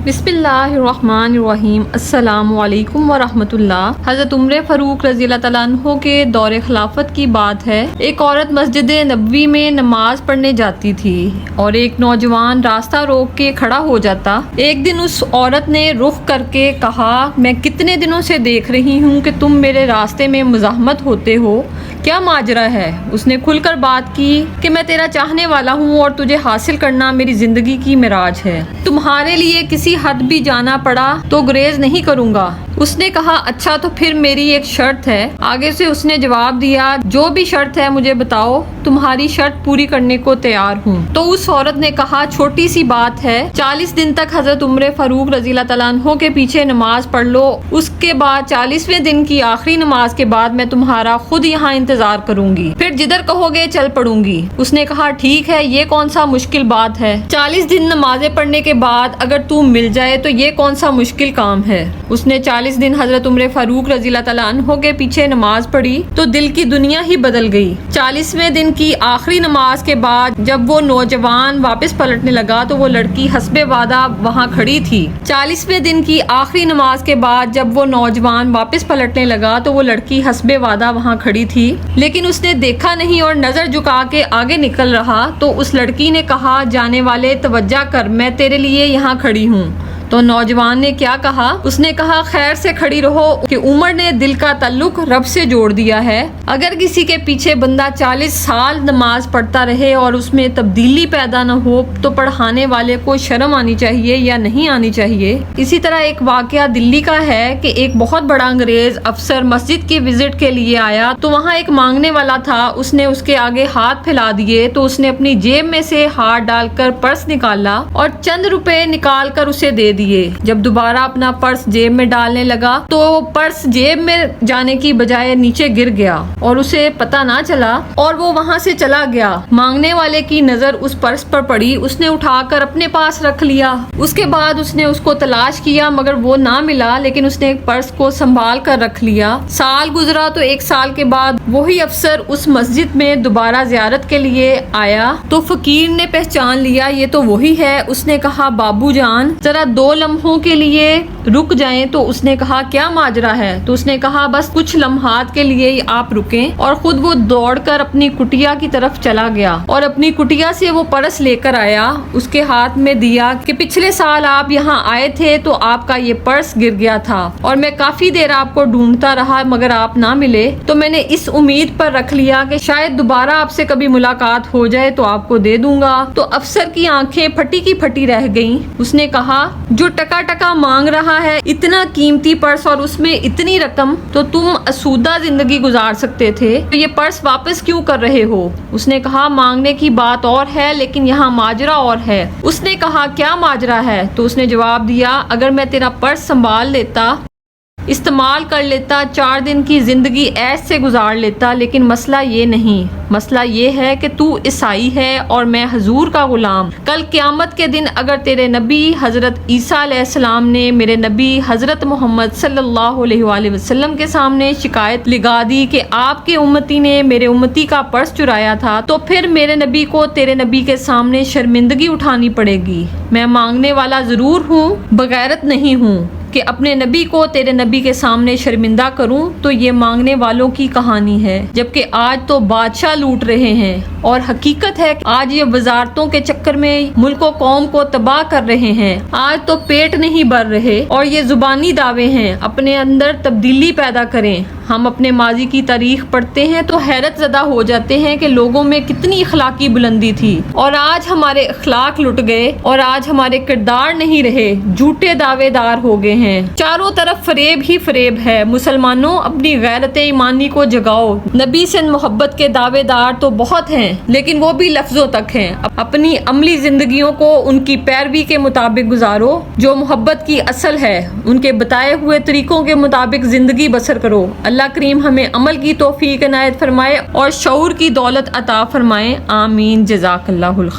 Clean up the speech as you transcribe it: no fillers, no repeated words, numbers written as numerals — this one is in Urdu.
بسم اللہ الرحمن الرحیم۔ السلام علیکم ورحمۃ اللہ۔ حضرت عمر فاروق رضی اللہ تعالیٰ عنہ کے دور خلافت کی بات ہے۔ ایک عورت مسجد نبوی میں نماز پڑھنے جاتی تھی اور ایک نوجوان راستہ روک کے کھڑا ہو جاتا۔ ایک دن اس عورت نے رخ کر کے کہا، میں کتنے دنوں سے دیکھ رہی ہوں کہ تم میرے راستے میں مزاحمت ہوتے ہو، کیا ماجرا ہے؟ اس نے کھل کر بات کی کہ میں تیرا چاہنے والا ہوں اور تجھے حاصل کرنا میری زندگی کی معراج ہے۔ تمہارے لیے کسی حد بھی جانا پڑا تو گریز نہیں کروں گا۔ اس نے کہا، اچھا تو پھر میری ایک شرط ہے۔ آگے سے اس نے جواب دیا، جو بھی شرط ہے مجھے بتاؤ، تمہاری شرط پوری کرنے کو تیار ہوں۔ تو اس عورت نے کہا، چھوٹی سی بات ہے، 40 دن تک حضرت عمر فاروق رضی اللہ تعالیٰ عنہ کے پیچھے نماز پڑھ لو، اس کے بعد 40ویں دن کی آخری نماز کے بعد میں تمہارا خود یہاں انتظار کروں گی، پھر جدھر کہو گے چل پڑوں گی۔ اس نے کہا، ٹھیک ہے، یہ کون سا مشکل بات ہے؟ 40 دن نمازیں پڑھنے کے بعد اگر تو مل جائے تو یہ کون سا مشکل کام ہے؟ اس نے 40 دن حضرت عمر فاروق رضی اللہ تعالیٰ عنہ کے پیچھے نماز پڑھی تو دل کی دنیا ہی بدل گئی۔ 40ویں دن کی آخری نماز کے بعد جب وہ نوجوان واپس پلٹنے لگا تو وہ لڑکی حسب وعدہ وہاں کھڑی تھی۔ 40ویں دن کی آخری نماز کے بعد جب وہ نوجوان واپس پلٹنے لگا تو وہ لڑکی حسب وعدہ وہاں کھڑی تھی، لیکن اس نے دیکھا نہیں اور نظر جھکا کے آگے نکل رہا۔ تو اس لڑکی نے کہا، جانے والے توجہ کر، میں تیرے لیے یہاں کھڑی ہوں۔ تو نوجوان نے کیا کہا؟ اس نے کہا، خیر سے کھڑی رہو کہ عمر نے دل کا تعلق رب سے جوڑ دیا ہے۔ اگر کسی کے پیچھے بندہ 40 سال نماز پڑھتا رہے اور اس میں تبدیلی پیدا نہ ہو تو پڑھانے والے کو شرم آنی چاہیے یا نہیں آنی چاہیے؟ اسی طرح ایک واقعہ دلی کا ہے کہ ایک بہت بڑا انگریز افسر مسجد کی وزٹ کے لیے آیا تو وہاں ایک مانگنے والا تھا۔ اس نے اس کے آگے ہاتھ پھیلا دیے تو اس نے اپنی جیب میں سے ہاتھ ڈال کر پرس نکالا اور چند روپے نکال کر اسے دے دیے۔ جب دوبارہ اپنا پرس جیب میں ڈالنے لگا تو پرس جیب میں جانے کی بجائے نیچے گر گیا اور اسے پتہ نہ چلا اور وہ وہاں سے چلا گیا۔ مانگنے والے کی نظر اس پرس پر پڑی، اس نے اٹھا کر اپنے پاس رکھ لیا۔ اس کے بعد اس نے اس کو تلاش کیا مگر وہ نہ ملا، لیکن اس نے پرس کو سنبھال کر رکھ لیا۔ سال گزرا تو 1 سال کے بعد وہی افسر اس مسجد میں دوبارہ زیارت کے لیے آیا تو فقیر نے پہچان لیا، یہ تو وہی ہے۔ اس نے کہا، بابو جان ذرا 2 لمحوں کے لیے رک جائیں۔ تو اس نے کہا، کیا ماجرا ہے؟ تو اس نے کہا، بس کچھ لمحات کے لیے آپ رکیں۔ اور خود وہ دوڑ کر اپنی کٹیا کی طرف چلا گیا اور اپنی کٹیا سے وہ پرس لے کر آیا، اس کے ہاتھ میں دیا کہ پچھلے سال آپ یہاں آئے تھے تو آپ کا یہ پرس گر گیا تھا اور میں کافی دیر آپ کو ڈھونڈتا رہا مگر آپ نہ ملے، تو میں نے اس امید پر رکھ لیا کہ شاید دوبارہ آپ سے کبھی ملاقات ہو جائے تو آپ کو دے دوں گا۔ تو افسر کی آنکھیں پھٹی کی پھٹی رہ گئیں۔ اس نے کہا، جو ٹکا ٹکا مانگ رہا ہے اتنا قیمتی پرس اور اس میں اتنی رقم، تو تم اسودہ زندگی گزار سکتے تھے، تو یہ پرس واپس کیوں کر رہے ہو؟ اس نے کہا، مانگنے کی بات اور ہے لیکن یہاں ماجرا اور ہے۔ اس نے کہا، کیا ماجرا ہے؟ تو اس نے جواب دیا، اگر میں تیرا پرس سنبھال لیتا، استعمال کر لیتا، 4 دن کی زندگی ایسے گزار لیتا، لیکن مسئلہ یہ نہیں۔ مسئلہ یہ ہے کہ تو عیسائی ہے اور میں حضور کا غلام۔ کل قیامت کے دن اگر تیرے نبی حضرت عیسیٰ علیہ السلام نے میرے نبی حضرت محمد صلی اللہ علیہ وآلہ وسلم کے سامنے شکایت لگا دی کہ آپ کے امتی نے میرے امتی کا پرس چرایا تھا، تو پھر میرے نبی کو تیرے نبی کے سامنے شرمندگی اٹھانی پڑے گی۔ میں مانگنے والا ضرور ہوں، بغیرت نہیں ہوں کہ اپنے نبی کو تیرے نبی کے سامنے شرمندہ کروں، تو یہ مانگنے والوں کی کہانی ہے، جبکہ آج تو بادشاہ لوٹ رہے ہیں اور حقیقت ہے کہ آج یہ وزارتوں کے چکر میں ملک و قوم کو تباہ کر رہے ہیں۔ آج تو پیٹ نہیں بھر رہے اور یہ زبانی دعوے ہیں۔ اپنے اندر تبدیلی پیدا کریں۔ ہم اپنے ماضی کی تاریخ پڑھتے ہیں تو حیرت زدہ ہو جاتے ہیں کہ لوگوں میں کتنی اخلاقی بلندی تھی اور آج ہمارے اخلاق لٹ گئے اور آج ہمارے کردار نہیں رہے، جھوٹے دعوے دار ہو گئے ہیں۔ چاروں طرف فریب ہی فریب ہے۔ مسلمانوں، اپنی غیرت ایمانی کو جگاؤ۔ نبی سے محبت کے دعوے دار تو بہت ہیں لیکن وہ بھی لفظوں تک ہیں۔ اپنی عملی زندگیوں کو ان کی پیروی کے مطابق گزارو جو محبت کی اصل ہے۔ ان کے بتائے ہوئے طریقوں کے مطابق زندگی بسر کرو۔ اللہ کریم ہمیں عمل کی توفیق عنایت فرمائے اور شعور کی دولت عطا فرمائے۔ آمین۔ جزاک اللہ الخیر۔